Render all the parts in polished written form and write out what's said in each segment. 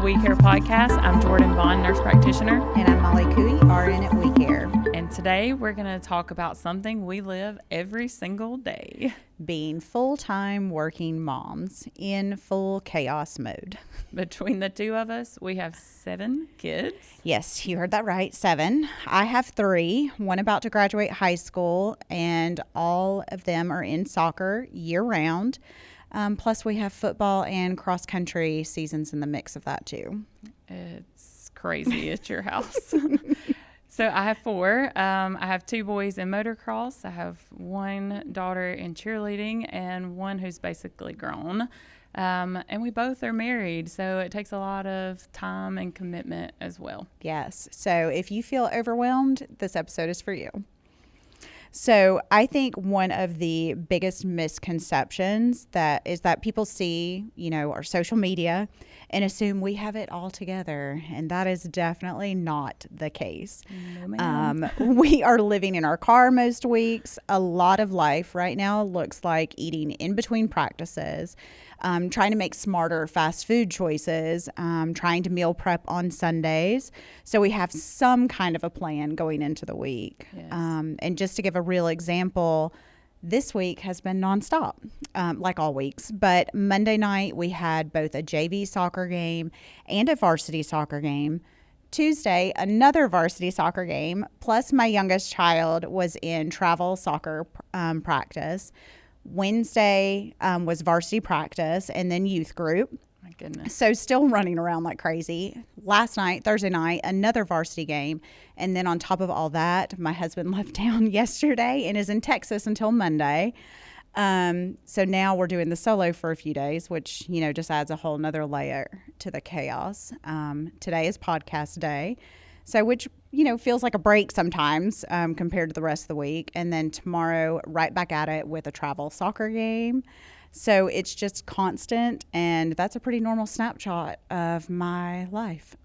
We Care podcast. I'm Jordan Bond, nurse practitioner. And I'm Molly Cooey, RN at We Care. And today we're going to talk about something we live every single day. Being full-time working moms in full chaos mode. Between the two of us, we have 7 kids. Yes, you heard that right, 7. I have 3, one about to graduate high school, and all of them are in soccer year-round. Plus, we have football and cross-country seasons in the mix of that, too. It's crazy at your house. So I have 4. I have 2 boys in motocross. I have 1 daughter in cheerleading and 1 who's basically grown. And we both are married, so it takes a lot of time and commitment as well. Yes. So if you feel overwhelmed, this episode is for you. So I think one of the biggest misconceptions that people see, our social media and assume we have it all together. And that is definitely not the case. No, ma'am. We are living in our car most weeks. A lot of life right now looks like eating in between practices, trying to make smarter fast food choices, trying to meal prep on Sundays. So we have some kind of a plan going into the week. Yes. And just to give a real example, this week has been nonstop, like all weeks. But Monday night, we had both a JV soccer game and a varsity soccer game. Tuesday, another varsity soccer game, plus my youngest child was in travel soccer practice. Wednesday was varsity practice and then youth group. My goodness. So still running around like crazy. Last night, Thursday night, another varsity game. And then on top of all that, my husband left town yesterday and is in Texas until Monday. So now we're doing the solo for a few days, which, just adds a whole nother layer to the chaos. Today is podcast day. So which, feels like a break sometimes compared to the rest of the week. And then tomorrow, right back at it with a travel soccer game. So it's just constant, and that's a pretty normal snapshot of my life.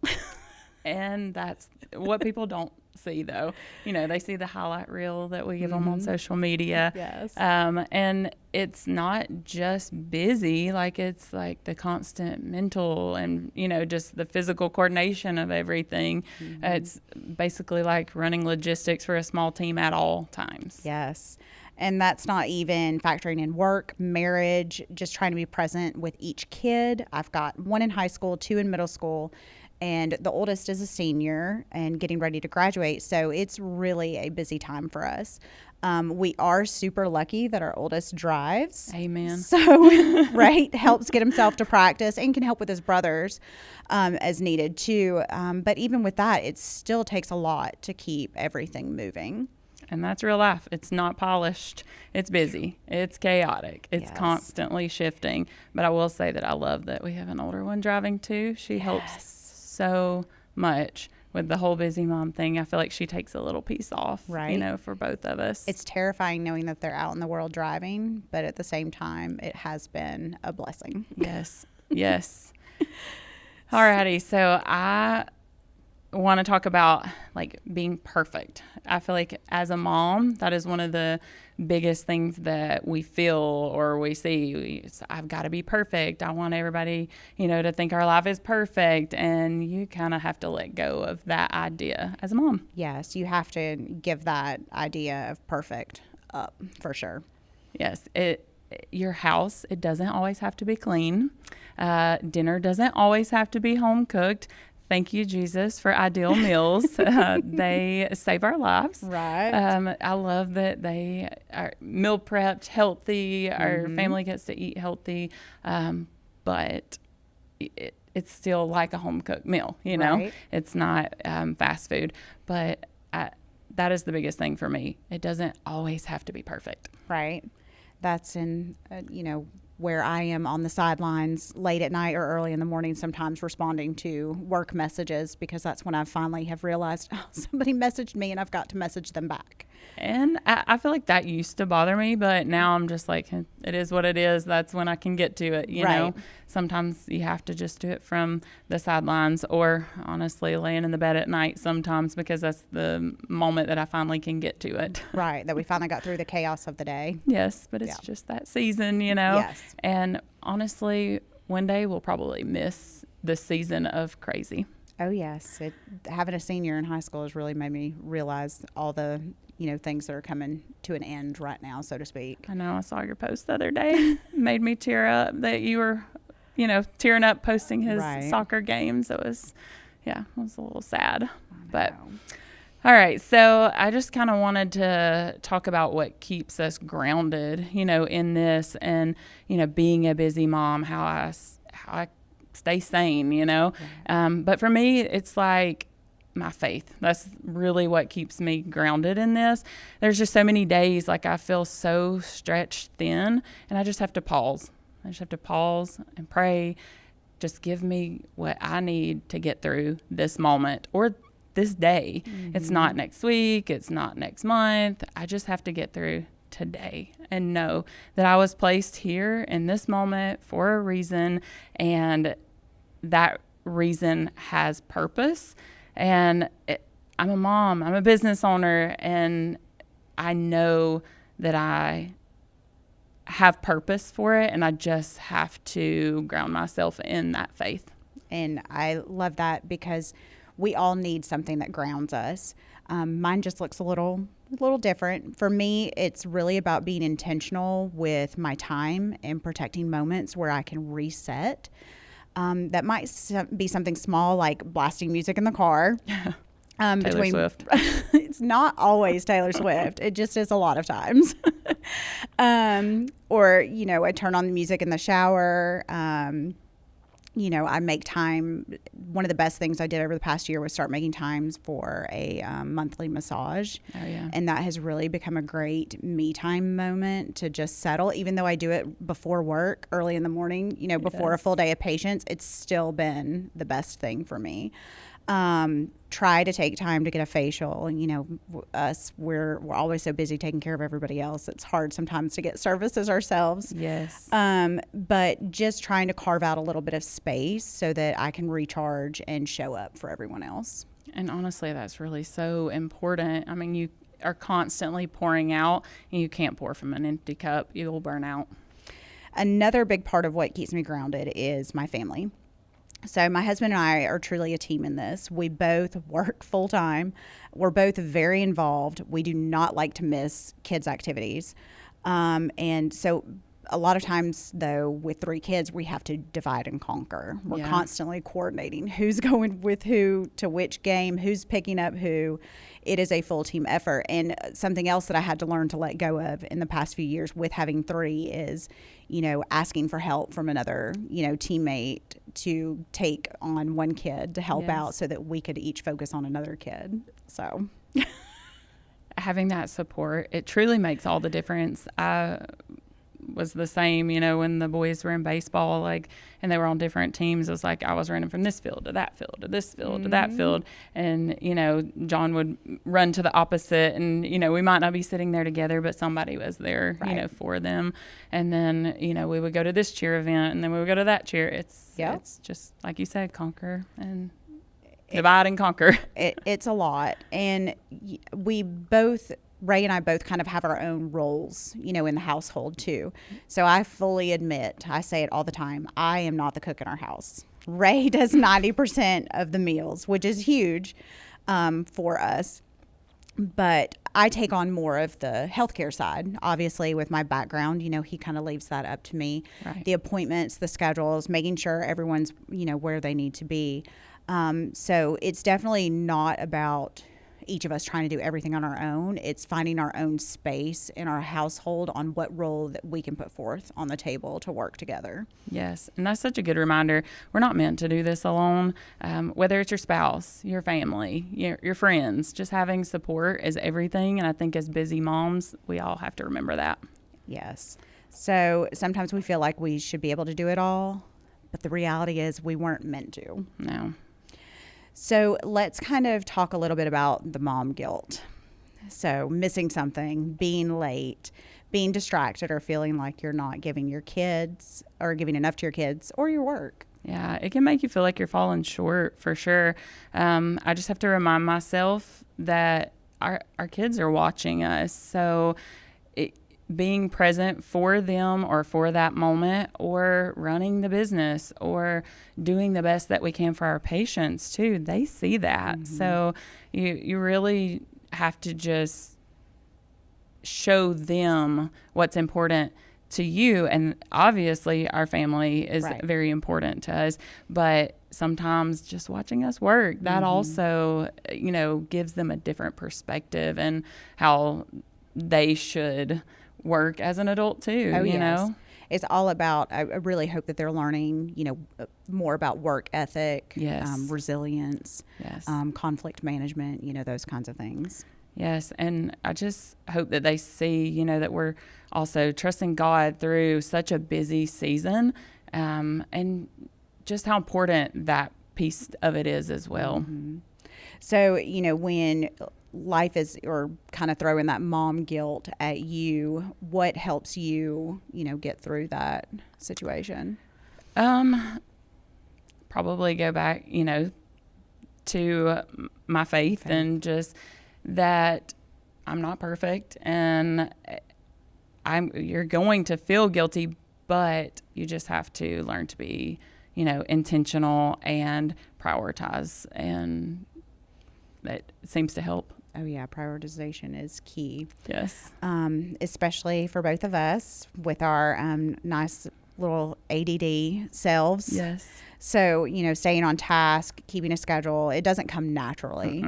And that's what people don't see, though. They see the highlight reel that we give them on social media. Yes. And it's not just busy, it's like the constant mental and, just the physical coordination of everything. Mm-hmm. It's basically like running logistics for a small team at all times. Yes. And that's not even factoring in work, marriage, just trying to be present with each kid. I've got 1 in high school, 2 in middle school, and the oldest is a senior and getting ready to graduate. So it's really a busy time for us. We are super lucky that our oldest drives. Amen. So, right, helps get himself to practice and can help with his brothers as needed too. But even with that, it still takes a lot to keep everything moving. And that's real life. It's not polished. It's busy. It's chaotic. It's Yes. constantly shifting. But I will say that I love that we have an older one driving too. She helps so much with the whole busy mom thing. I feel like she takes a little piece off, right, for both of us. It's terrifying knowing that they're out in the world driving, but at the same time, it has been a blessing. Yes. Yes. Alrighty. So I want to talk about being perfect. I feel like as a mom, that is one of the biggest things that we feel or we see. I've got to be perfect. I want everybody, to think our life is perfect. And you kind of have to let go of that idea as a mom. Yes, you have to give that idea of perfect up for sure. Yes. Your house, it doesn't always have to be clean. Dinner doesn't always have to be home cooked. Thank you, Jesus, for ideal meals. They save our lives. Right. I love that they are meal prepped, healthy. Our family gets to eat healthy, but it's still like a home cooked meal. Right. It's not fast food. But that is the biggest thing for me. It doesn't always have to be perfect. Right. That's in where I am on the sidelines late at night or early in the morning, sometimes responding to work messages, because that's when I finally have realized, somebody messaged me and I've got to message them back. And I feel like that used to bother me, but now I'm just like, it is what it is. That's when I can get to it, you know. Sometimes you have to just do it from the sidelines, or honestly laying in the bed at night sometimes, because that's the moment that I finally can get to it. Right, that we finally got through the chaos of the day. Yes, but it's just that season, you know. Yes. And honestly, one day we'll probably miss this season of crazy. Oh, yes. Having a senior in high school has really made me realize all the, things that are coming to an end right now, so to speak. I know. I saw your post the other day. Made me tear up that you were, tearing up posting his soccer games. It was a little sad. But all right. So I just kind of wanted to talk about what keeps us grounded, in this and, being a busy mom, how I stay sane, but for me, it's like my faith. That's really what keeps me grounded in this. There's just so many days like I feel so stretched thin, and I just have to pause. I just have to pause and pray. Just give me what I need to get through this moment or this day. Mm-hmm. It's not next week. It's not next month. I just have to get through today and know that I was placed here in this moment for a reason, and that reason has purpose. And I'm a mom, I'm a business owner, and I know that I have purpose for it, and I just have to ground myself in that faith. And I love that because we all need something that grounds us. Mine just looks a little different. For me, it's really about being intentional with my time and protecting moments where I can reset. That might be something small like blasting music in the car. Taylor Swift. It's not always Taylor Swift. It just is a lot of times. Or, I turn on the music in the shower. I make time. One of the best things I did over the past year was start making times for a monthly massage. Oh, yeah. And that has really become a great me time moment to just settle. Even though I do it before work, early in the morning, before a full day of patients, it's still been the best thing for me. Try to take time to get a facial. We're always so busy taking care of everybody else. It's hard sometimes to get services ourselves. Yes. But just trying to carve out a little bit of space so that I can recharge and show up for everyone else. And honestly, that's really so important. I mean, you are constantly pouring out, and you can't pour from an empty cup. You'll burn out. Another big part of what keeps me grounded is my family. So my husband and I are truly a team in this. We both work full time. We're both very involved. We do not like to miss kids' activities. And so a lot of times, though, with 3 kids, we have to divide and conquer. We're constantly coordinating who's going with who to which game, who's picking up who. It is a full team effort. And something else that I had to learn to let go of in the past few years with having 3 is, asking for help from another, teammate to take on one kid to help out so that we could each focus on another kid. So having that support, it truly makes all the difference. I was the same, when the boys were in baseball, and they were on different teams. It was like I was running from this field to that field to this field to that field. And, John would run to the opposite, and, we might not be sitting there together, but somebody was there, for them. And then, we would go to this cheer event, and then we would go to that cheer. It's just, like you said, conquer and divide and conquer. It's a lot. And Ray and I both kind of have our own roles, in the household too. So I fully admit, I say it all the time, I am not the cook in our house. Ray does 90% of the meals, which is huge for us. But I take on more of the healthcare side. Obviously, with my background, he kind of leaves that up to me. Right. The appointments, the schedules, making sure everyone's, where they need to be. So it's definitely not about each of us trying to do everything on our own. It's finding our own space in our household on what role that we can put forth on the table to work together. Yes, and that's such a good reminder. We're not meant to do this alone. Whether it's your spouse, your family, your friends, just having support is everything. And I think as busy moms, we all have to remember that. Yes. So sometimes we feel like we should be able to do it all, but the reality is we weren't meant to. No. So let's kind of talk a little bit about the mom guilt. So missing something, being late, being distracted, or feeling like you're not giving your kids or giving enough to your kids or your work. Yeah, it can make you feel like you're falling short for sure. I just have to remind myself that our kids are watching us. So being present for them or for that moment, or running the business, or doing the best that we can for our patients too. They see that. So you really have to just show them what's important to you. And obviously our family is very important to us, but sometimes just watching us work, that also, gives them a different perspective and how they should work as an adult too. You know, it's all about, I really hope that they're learning, more about work ethic, resilience, conflict management, those kinds of things. Yes. And I just hope that they see, that we're also trusting God through such a busy season, and just how important that piece of it is as well. So, when life is, or kind of throwing that mom guilt at you, what helps you, get through that situation? Probably go back, to my faith and just that I'm not perfect, and you're going to feel guilty, but you just have to learn to be, intentional and prioritize, and that seems to help. Oh yeah, prioritization is key. Yes. Especially for both of us with our nice little ADD selves. Yes. So, staying on task, keeping a schedule, it doesn't come naturally.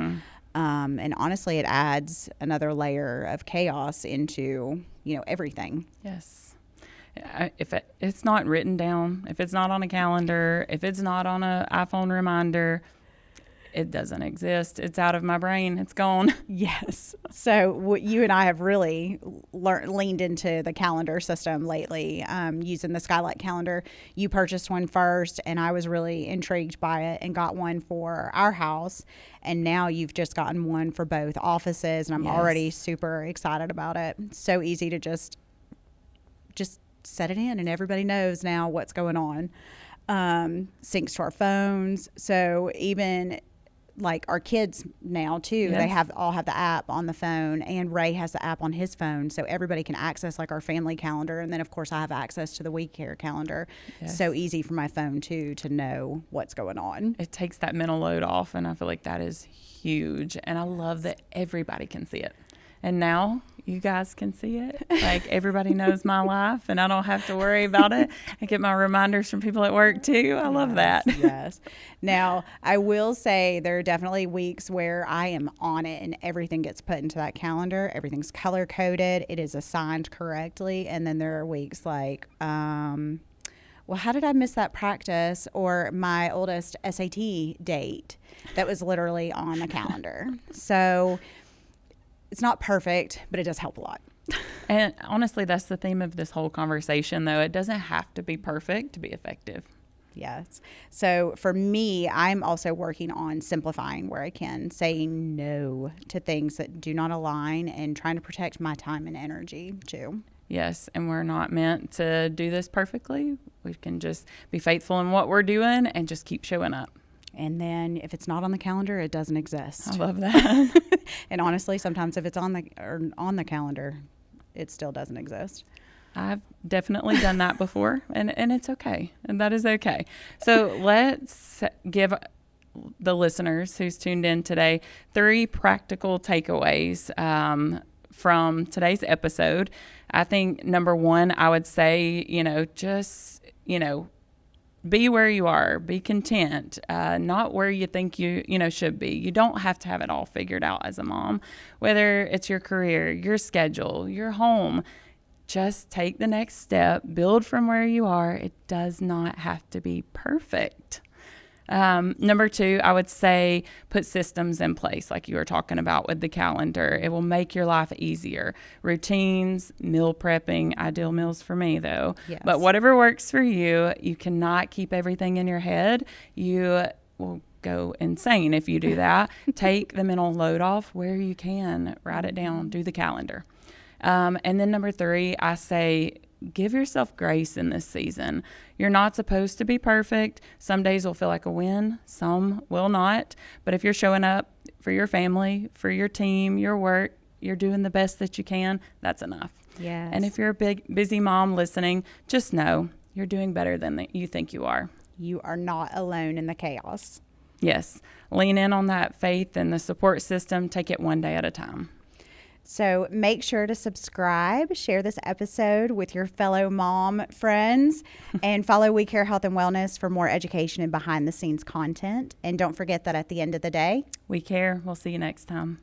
And honestly, it adds another layer of chaos into, everything. Yes. If it's not written down, if it's not on a calendar, if it's not on an iPhone reminder, it doesn't exist. It's out of my brain. It's gone. Yes. So what you and I have really leaned into the calendar system lately, using the Skylight calendar. You purchased one first, and I was really intrigued by it and got one for our house. And now you've just gotten one for both offices, and I'm already super excited about it. It's so easy to just set it in, and everybody knows now what's going on. Syncs to our phones. So even like our kids now too, they all have the app on the phone, and Ray has the app on his phone, so everybody can access like our family calendar. And then of course I have access to the We Care calendar. So easy for my phone too to know what's going on. It takes that mental load off, and I feel like that is huge, and I love that everybody can see it. And now you guys can see it. Like, everybody knows my life, and I don't have to worry about it. I get my reminders from people at work too. I love that. Yes. Now, I will say there are definitely weeks where I am on it and everything gets put into that calendar. Everything's color coded. It is assigned correctly. And then there are weeks like, well, how did I miss that practice, or my oldest SAT date that was literally on the calendar? So it's not perfect, but it does help a lot. And honestly, that's the theme of this whole conversation, though. It doesn't have to be perfect to be effective. Yes. So for me, I'm also working on simplifying where I can, saying no to things that do not align, and trying to protect my time and energy too. Yes, and we're not meant to do this perfectly. We can just be faithful in what we're doing and just keep showing up. And then if it's not on the calendar, it doesn't exist. I love that. And honestly, sometimes if it's on the calendar, it still doesn't exist. I've definitely done that before, and it's okay. And that is okay. So let's give the listeners who's tuned in today 3 practical takeaways from today's episode. I think number 1, I would say, just, be where you are, be content, not where you think you should be. You don't have to have it all figured out as a mom, whether it's your career, your schedule, your home. Just take the next step, build from where you are. It does not have to be perfect. Number 2, I would say put systems in place like you were talking about with the calendar. It will make your life easier. Routines, meal prepping, ideal meals for me though. Yes. But whatever works for you, you cannot keep everything in your head. You will go insane if you do that. Take the mental load off where you can. Write it down. Do the calendar. And then number 3, I say give yourself grace in this season. You're not supposed to be perfect. Some days will feel like a win, some will not. But if you're showing up for your family, for your team, your work, you're doing the best that you can, that's enough. Yes. And if you're a big, busy mom listening, just know you're doing better than you think you are. You are not alone in the chaos. Yes. Lean in on that faith and the support system. Take it one day at a time. So make sure to subscribe, share this episode with your fellow mom friends, and follow We Care Health and Wellness for more education and behind the scenes content. And don't forget that at the end of the day, we care. We'll see you next time.